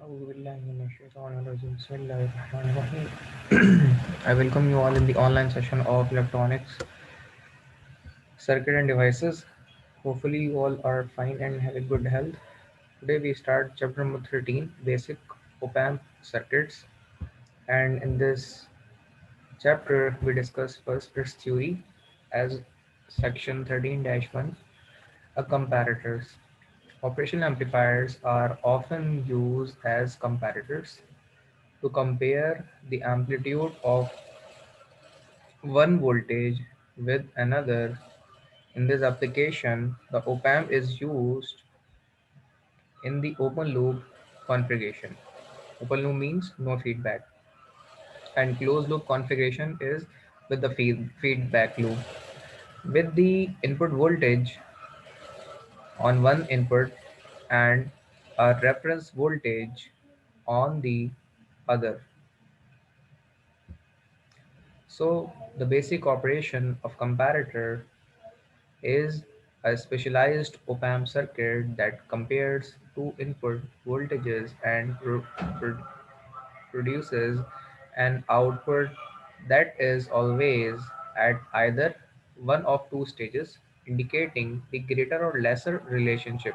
أعوذ بالله من الشيطان الرجيم. بسم الله الرحمن الرحيم. I welcome you all in the online session of electronics, circuit and devices. Hopefully you all are fine and have a good health. Today we start chapter number 13, basic op-amp circuits. And in this chapter we discuss first its theory as section 13-1, a comparators. Operational amplifiers are often used as comparators to compare the amplitude of one voltage with another. In this application, the op-amp is used in the open loop configuration. Open loop means no feedback, and closed loop configuration is with the feedback loop. With the input voltage on one input and a reference voltage on the other. So the basic operation of comparator is a specialized op-amp circuit that compares two input voltages and produces an output that is always at either one of two stages, indicating the greater or lesser relationship.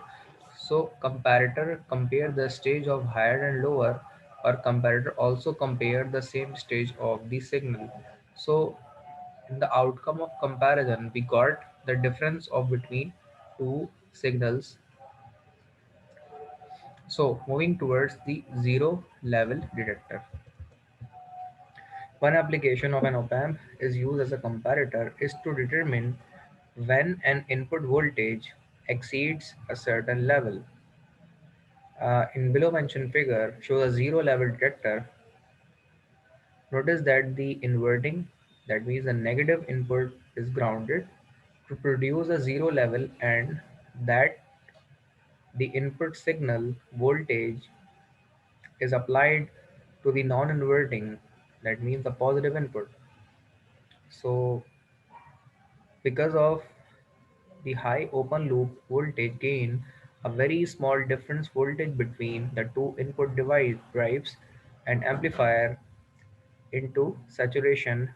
So comparator compare the stage of higher and lower, or comparator also compare the same stage of the signal. So in the outcome of comparison, we got the difference of between two signals. So moving towards the zero level detector. One application of an op-amp is used as a comparator is to determine when an input voltage exceeds a certain level. In below mentioned figure shows a zero level detector. Notice that the inverting, that means the negative input, is grounded to produce a zero level, and that the input signal voltage is applied to the non-inverting, that means the positive input. So because of the high open loop voltage gain, a very small difference voltage between the two input device drives an amplifier into saturation,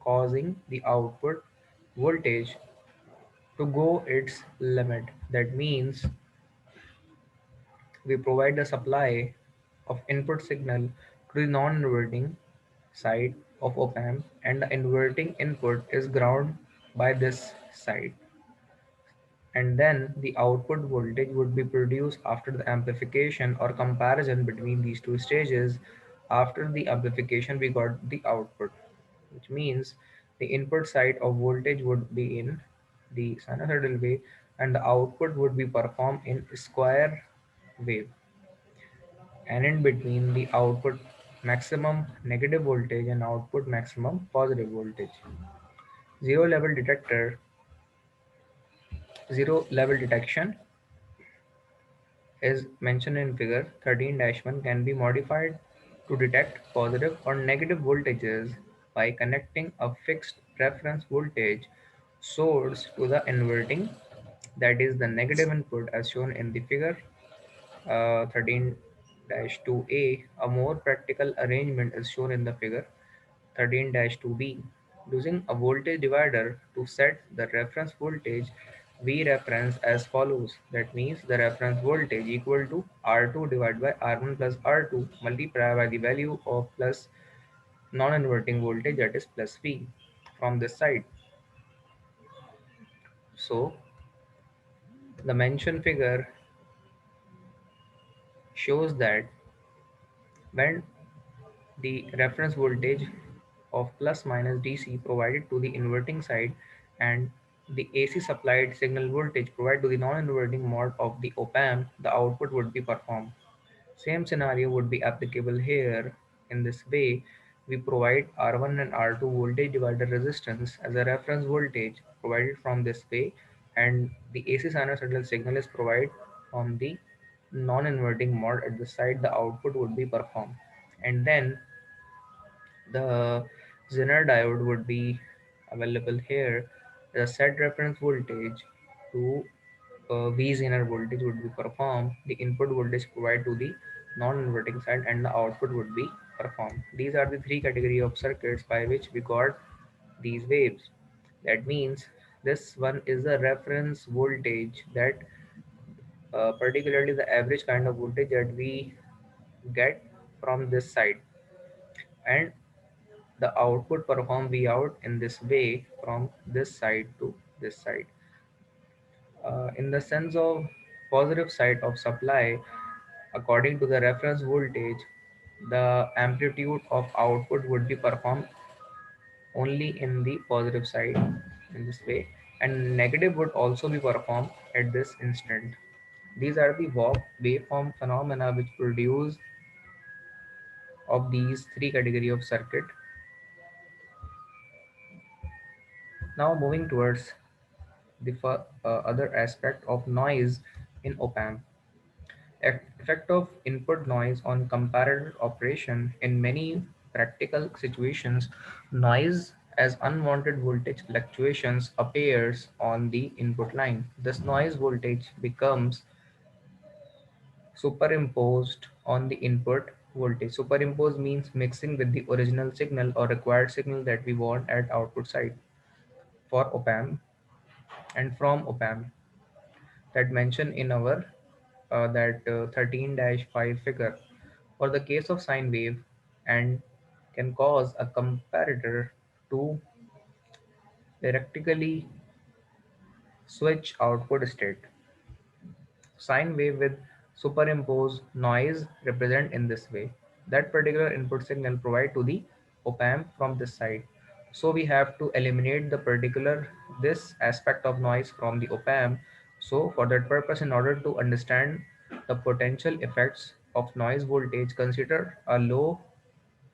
causing the output voltage to go its limit. That means we provide the supply of input signal to the non-inverting side of op-amp, and the inverting input is ground by this side, and then the output voltage would be produced after the amplification or comparison between these two stages. After the amplification we got the output, which means the input side of voltage would be in the sinusoidal way, and the output would be performed in square wave, and in between the output maximum negative voltage and output maximum positive voltage. Zero level detector, zero level detection is mentioned in figure 13-1 can be modified to detect positive or negative voltages by connecting a fixed reference voltage source to the inverting, that is the negative input, as shown in the figure 13-2a. A more practical arrangement is shown in the figure 13-2b. Using a voltage divider to set the reference voltage, we reference as follows. That means the reference voltage equal to R2 divided by R1 plus R2 multiplied by the value of plus non-inverting voltage, that is plus V, from this side. So the mentioned figure shows that when the reference voltage of plus minus DC provided to the inverting side and the AC supplied signal voltage provided to the non-inverting mode of the op-amp, the output would be performed. Same scenario would be applicable here. In this way, we provide R1 and R2 voltage divider resistance as a reference voltage provided from this way, and the AC sinusoidal signal is provided from the non-inverting mode at the side the output would be performed. And then the Zener diode would be available here. The set reference voltage to V Zener voltage would be performed. The input voltage provided to the non-inverting side, and the output would be performed. These are the three category of circuits by which we got these waves. That means this one is the reference voltage, that particularly the average kind of voltage that we get from this side, and the output perform V out in this way from this side to this side. In the sense of positive side of supply, according to the reference voltage, the amplitude of output would be performed only in the positive side in this way, and negative would also be performed at this instant. These are the waveform phenomena which produce of these three category of circuit. Now moving towards the other aspect of noise in op-amp. Effect of input noise on comparator operation. In many practical situations, noise as unwanted voltage fluctuations appears on the input line. This noise voltage becomes superimposed on the input voltage. Superimpose means mixing with the original signal or required signal that we want at output side for op-amp and from op-amp, that mentioned in our that 13-5 figure. For the case of sine wave, and can cause a comparator to theoretically switch output state. Sine wave with superimposed noise represent in this way. That particular input signal provide to the op-amp from this side. So we have to eliminate the particular this aspect of noise from the op-amp. So for that purpose, in order to understand the potential effects of noise voltage, consider a low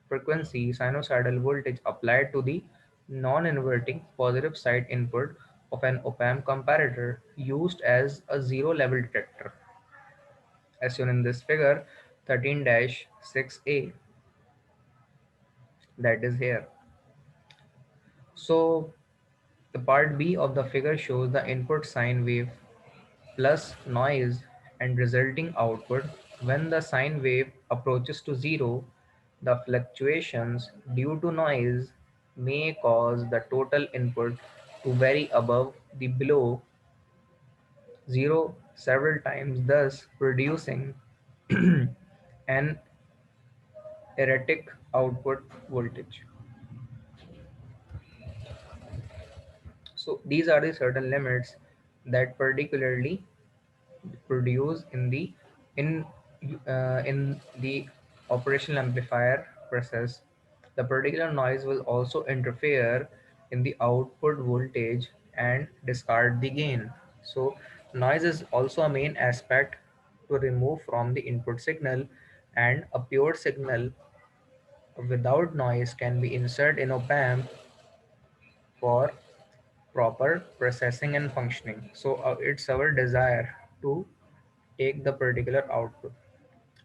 frequency sinusoidal voltage applied to the non-inverting positive side input of an op-amp comparator used as a zero level detector, as shown in this figure 13-6a, that is here. So the part B of the figure shows the input sine wave plus noise and resulting output. When the sine wave approaches to zero, the fluctuations due to noise may cause the total input to vary above the below zero several times, thus producing an erratic output voltage. So these are the certain limits that particularly produce in in the operational amplifier process. The particular noise will also interfere in the output voltage and discard the gain. So noise is also a main aspect to remove from the input signal, and a pure signal without noise can be inserted in op amp for proper processing and functioning. So it's our desire to take the particular output.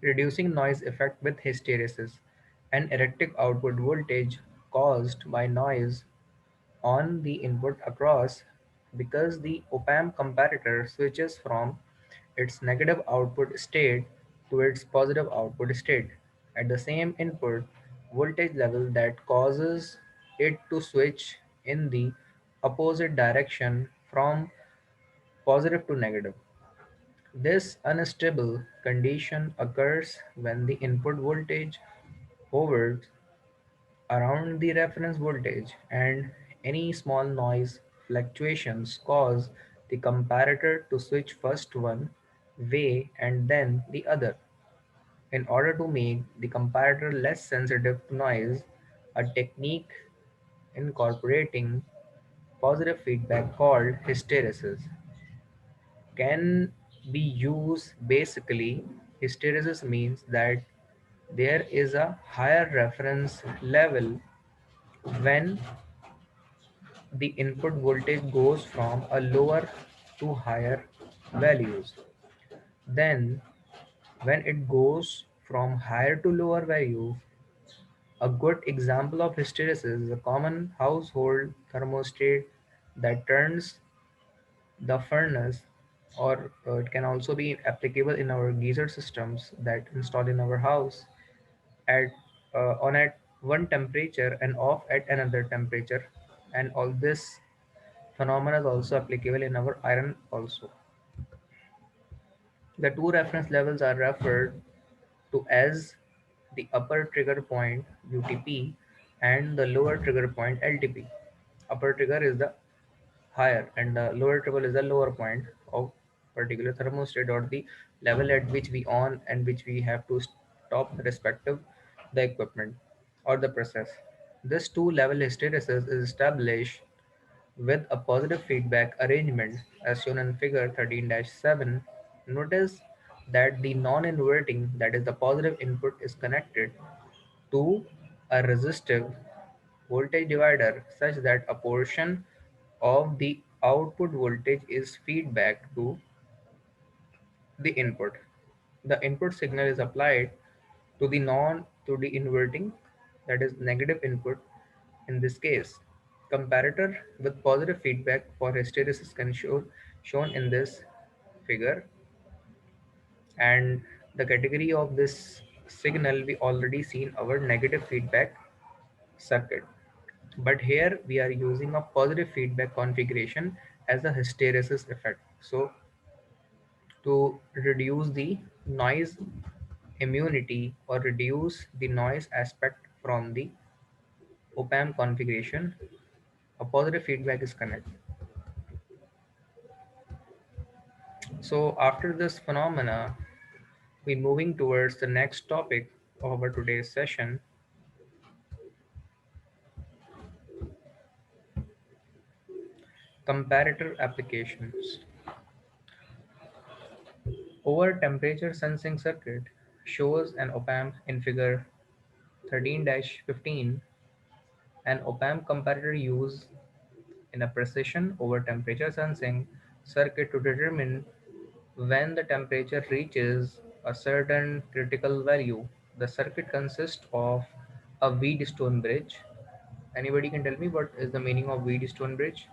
Reducing noise effect with hysteresis. An erratic output voltage caused by noise on the input across, because the op-amp comparator switches from its negative output state to its positive output state at the same input voltage level, that causes it to switch in the opposite direction from positive to negative. This unstable condition occurs when the input voltage hovers around the reference voltage, and any small noise fluctuations cause the comparator to switch first one way and then the other. In order to make the comparator less sensitive to noise, a technique incorporating positive feedback called hysteresis can be used. Basically, hysteresis means that there is a higher reference level when the input voltage goes from a lower to higher values. Then, when it goes from higher to lower value, a good example of hysteresis is a common household thermostat that turns the furnace or it can also be applicable in our geyser systems that installed in our house at on at one temperature and off at another temperature, and all this phenomena is also applicable in our iron also. The two reference levels are referred to as the upper trigger point UTP and the lower trigger point LTP. Upper trigger is the higher and the lower trigger is the lower point of particular thermostat, or the level at which we on and which we have to stop the respective the equipment or the process. This two level hysteresis is established with a positive feedback arrangement as shown in figure 13-7. Notice that the non-inverting, that is the positive input, is connected to a resistive voltage divider such that a portion of the output voltage is feedback to the input. The input signal is applied to the inverting, that is negative input in this case. Comparator with positive feedback for hysteresis can shown in this figure, and the category of this signal we already seen our negative feedback circuit, but here we are using a positive feedback configuration as a hysteresis effect. So to reduce the noise immunity or reduce the noise aspect from the op-amp configuration, a positive feedback is connected. So after this phenomena, we're moving towards the next topic of our today's session, comparator applications. Over temperature sensing circuit shows an op-amp in figure 13-15. An op-amp comparator used in a precision over temperature sensing circuit to determine when the temperature reaches a certain critical value. The circuit consists of a Wheatstone bridge. Anybody can tell me what is the meaning of Wheatstone bridge?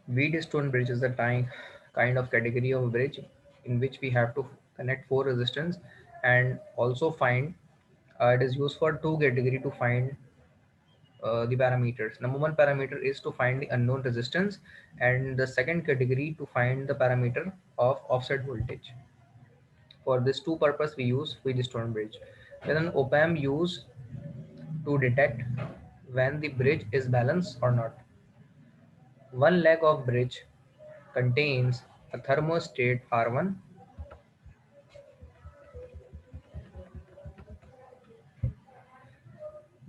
Wheatstone bridge is a kind of category of bridge in which we have to connect four resistance and also find it is used for two category to find the parameters. Number one parameter is to find the unknown resistance, and the second category to find the parameter of offset voltage. For this two purpose we use Wheatstone bridge. Then an op-amp used to detect when the bridge is balanced or not. One leg of bridge contains a thermostat R1,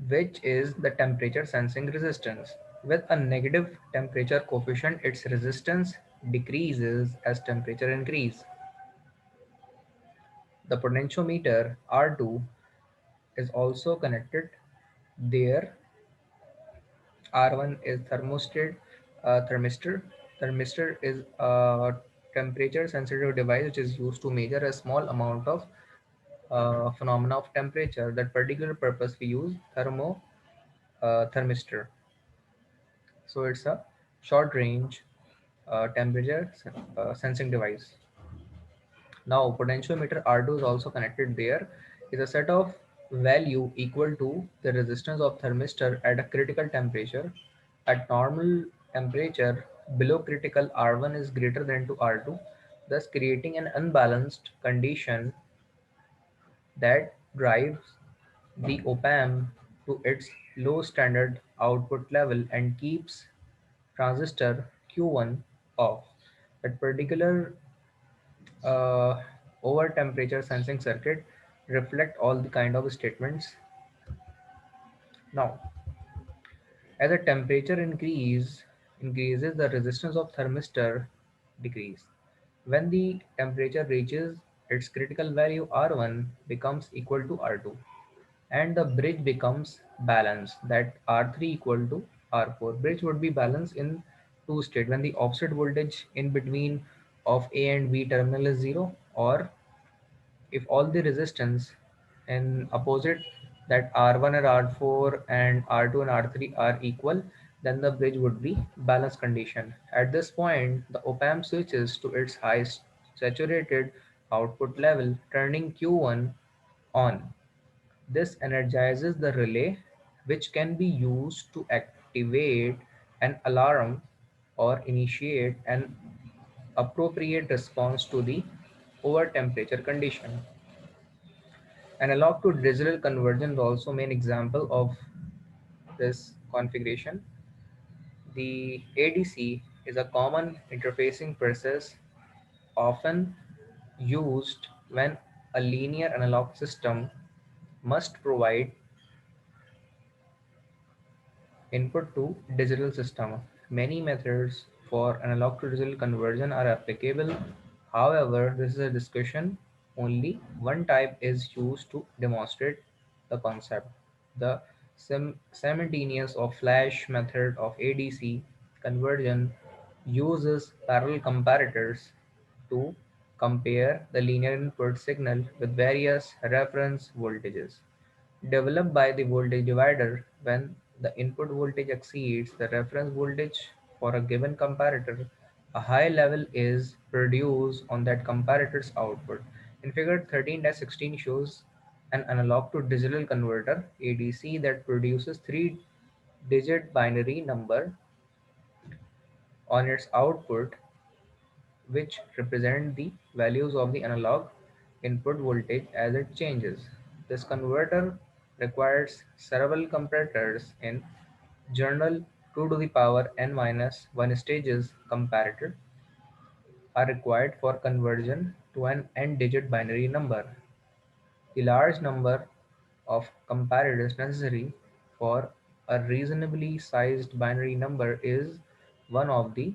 which is the temperature sensing resistance. With a negative temperature coefficient, its resistance decreases as temperature increases. The potentiometer R2 is also connected there. R1 is thermistor. Thermistor is a temperature sensitive device which is used to measure a small amount of phenomena of temperature. That particular purpose we use thermistor. So it's a short range temperature sensing device. Now potentiometer R2 is also connected there. Is a set of value equal to the resistance of thermistor at a critical temperature. At normal temperature below critical, R1 is greater than to R2, thus creating an unbalanced condition that drives the op-amp to its low standard output level and keeps transistor Q1 off. That particular uh, over temperature sensing circuit reflect all the kind of statements. Now, as the temperature increases, the resistance of thermistor decrease. When the temperature reaches its critical value, R1 becomes equal to R2 and the bridge becomes balanced, that R3 equal to R4. Bridge would be balanced in two state when the offset voltage in between of A and B terminal is 0, or if all the resistance in opposite, that R1 and R4 and R2 and R3 are equal, then the bridge would be balance condition. At this point, the op-amp switches to its highest saturated output level, turning Q1 on. This energizes the relay, which can be used to activate an alarm or initiate an appropriate response to the over temperature condition. Analog to digital conversion is also main example of this configuration. The ADC is a common interfacing process often used when a linear analog system must provide input to digital system. Many methods for analog to digital conversion are applicable. However, this is a discussion. Only one type is used to demonstrate the concept. The simultaneous or flash method of ADC conversion uses parallel comparators to compare the linear input signal with various reference voltages developed by the voltage divider. When the input voltage exceeds the reference voltage for a given comparator, a high level is produced on that comparator's output. In figure 13-16 shows an analog to digital converter ADC that produces three-digit binary number on its output, which represent the values of the analog input voltage as it changes. This converter requires several comparators. In general, 2 to the power n minus 1 stages comparator are required for conversion to an n-digit binary number. The large number of comparators necessary for a reasonably sized binary number is one of the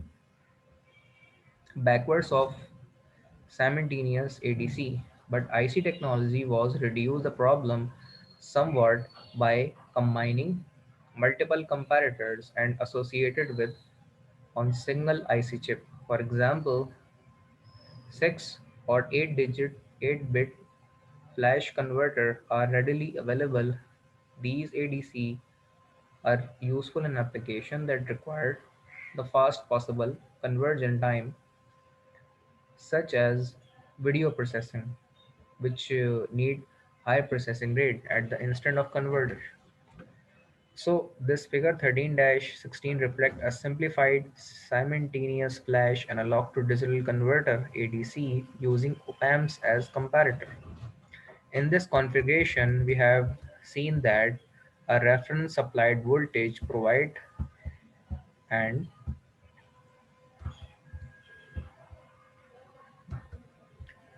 backwards of simultaneous ADC, but IC technology was reduced the problem somewhat by combining multiple comparators and associated with on single IC chip. For example, 6 or 8 bit flash converter are readily available. These ADC are useful in application that require the fast possible conversion time, such as video processing, which need high processing rate at the instant of converter. So this figure 13-16 reflect a simplified simultaneous flash analog to digital converter ADC using op-amps as comparator. In this configuration, we have seen that a reference applied voltage provide and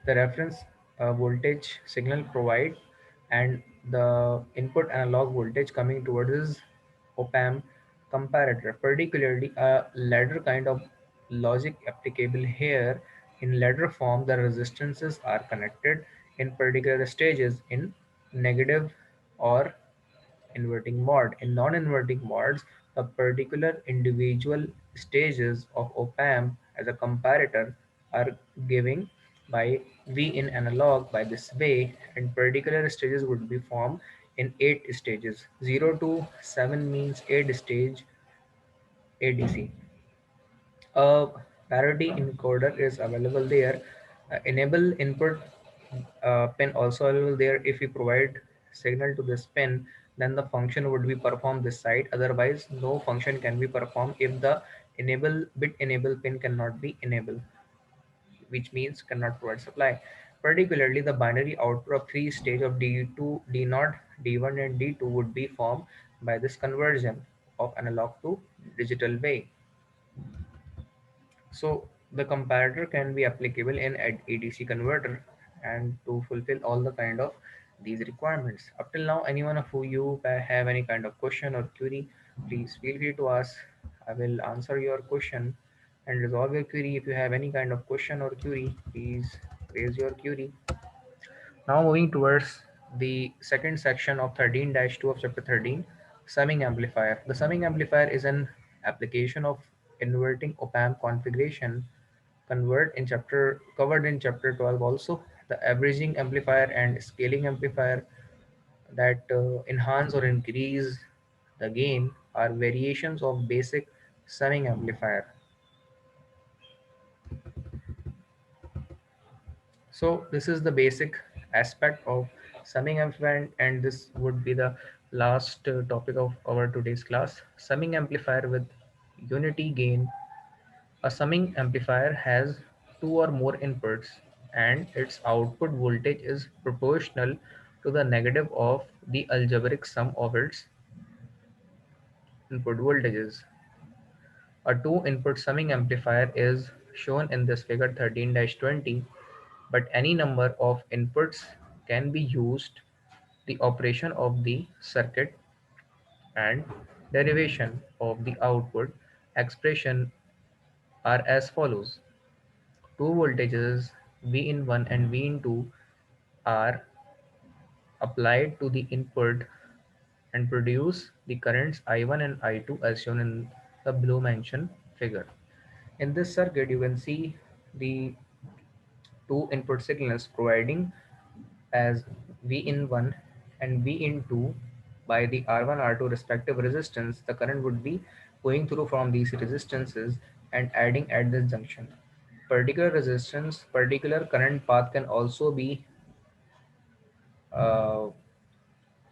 the reference voltage signal provide and the input analog voltage coming towards this op-amp comparator, particularly a ladder kind of logic applicable here. In ladder form, the resistances are connected in particular stages in negative or inverting mode. In non-inverting modes, the particular individual stages of op-amp as a comparator are given by V in analog by this way, and particular stages would be formed in 8 stages. 0 to 7 means 8 stage ADC. A parity encoder is available there. Enable input pin also available there. If we provide signal to this pin, then the function would be performed this side. Otherwise, no function can be performed if the enable pin cannot be enabled, which means cannot provide supply. Particularly, the binary output of three stage of D2, D0, D1, and D2 would be formed by this conversion of analog to digital way. So the comparator can be applicable in ADC converter and to fulfill all the kind of these requirements. Up till now, anyone of you have any kind of question or query, please feel free to ask. I will answer your question and resolve your query. If you have any kind of question or query, please raise your query. Now moving towards the second section of 13-2 of chapter 13, summing amplifier. The summing amplifier is an application of inverting op-amp configuration covered in chapter 12 also. The averaging amplifier and scaling amplifier that enhance or increase The gain are variations of basic summing amplifier. So this is the basic aspect of summing amplifier, and this would be the last topic of our today's class. Summing amplifier with unity gain. A summing amplifier has two or more inputs and its output voltage is proportional to the negative of the algebraic sum of its input voltages. A two-input summing amplifier is shown in this figure 13-20, but any number of inputs can be used. The operation of the circuit and derivation of the output expression are as follows. Two voltages V in 1 and V in 2 are applied to the input and produce the currents I1 and I2 as shown in the below mentioned figure. In this circuit, you can see the two input signals providing as V in 1 and V in 2 by the R1 R2 respective resistance. The current would be going through from these resistances and adding at this junction. Particular resistance, particular current path can also be uh,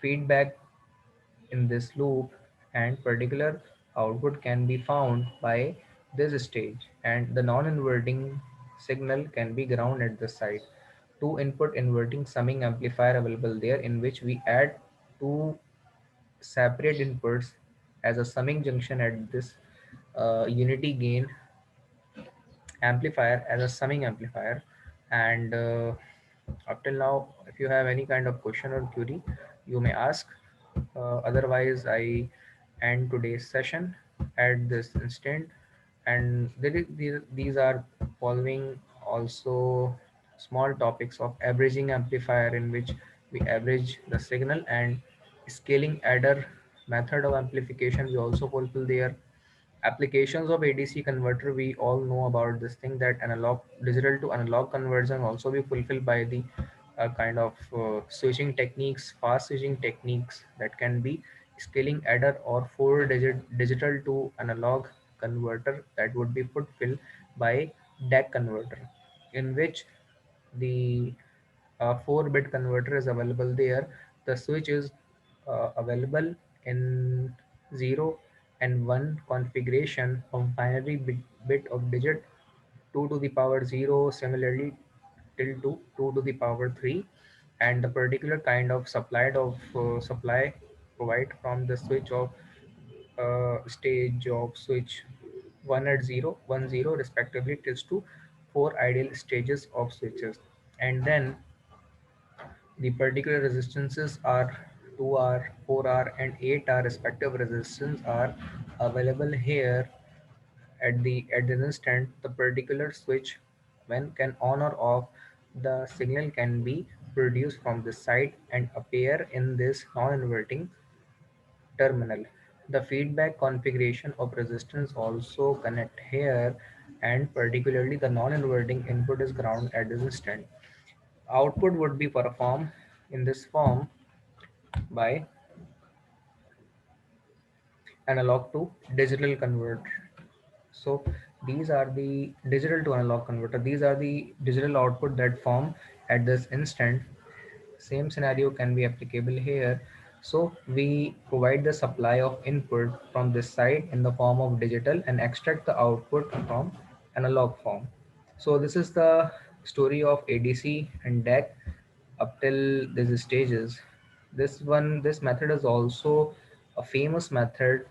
feedback in this loop, and particular output can be found by this stage, and the non-inverting signal can be ground at the side. Two input inverting summing amplifier available there, in which we add two separate inputs as a summing junction at this unity gain amplifier as a summing amplifier. And up till now, if you have any kind of question or query, you may ask. Otherwise, I end today's session at this instant. And these are following also small topics of averaging amplifier, in which we average the signal, and scaling adder method of amplification we also fulfill there. Applications of ADC converter, we all know about this thing, that analog digital to analog conversion also be fulfilled by the kind of switching techniques, fast switching techniques, that can be scaling adder or four digit digital to analog converter, that would be fulfilled by DAC converter, in which the 4-bit converter is available there. The switch is available in 0 and 1 configuration of binary bit of digit 2 to the power 0, similarly till to 2 to the power 3, and the particular kind of supply provide from the switch of stage of switch 1 at 0 1 0 respectively tills to 4 ideal stages of switches. And then the particular resistances are 2R, 4R, and 8R respective resistance are available here at the instant the particular switch when can on or off. The signal can be produced from the side and appear in this non-inverting terminal. The feedback configuration of resistance also connect here, and particularly the non-inverting input is ground at this instant. Output would be performed in this form by analog to digital converter. So these are the digital to analog converter. These are the digital output that form at this instant. Same scenario can be applicable here. So we provide the supply of input from this side in the form of digital and extract the output from analog form. So this is the story of ADC and DAC up till these stages. This method is also a famous method,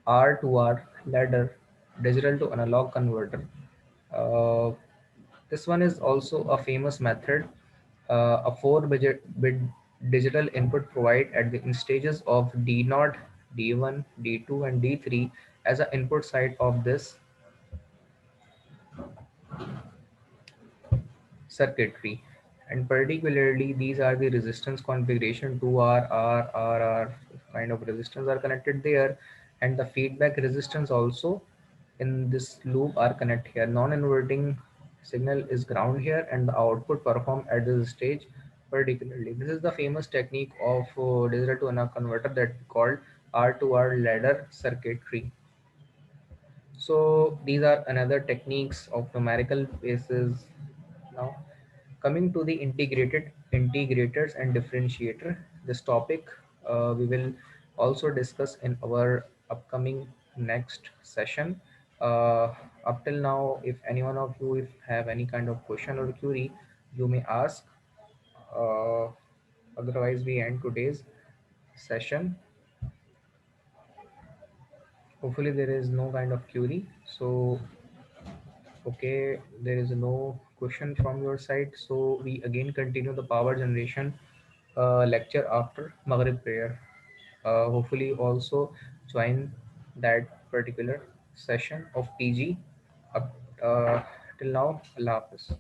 R2R ladder, digital to analog converter. Uh, this one is also a famous method. A 4-bit digital input provide at the stages of D0, D1, D2, and D3 as an input side of this circuitry. And particularly these are the resistance configuration 2R, R kind of resistance are connected there, and the feedback resistance also in this loop are connected here. Non-inverting signal is ground here, and the output performed at this stage particularly. This is the famous technique of digital to analog converter that called R2R ladder circuitry. So these are another techniques of numerical basis. Now coming to the integrated integrators and differentiator, this topic we will also discuss in our upcoming next session. Up till now, if any one of you if have any kind of question or query, you may ask. Uh, Otherwise, we end today's session. Hopefully, there is no kind of query. So okay, there is no question from your side. So we again continue the power generation lecture after Maghrib prayer. Hopefully also join that particular session of PG. Up till now, Allah Hafiz.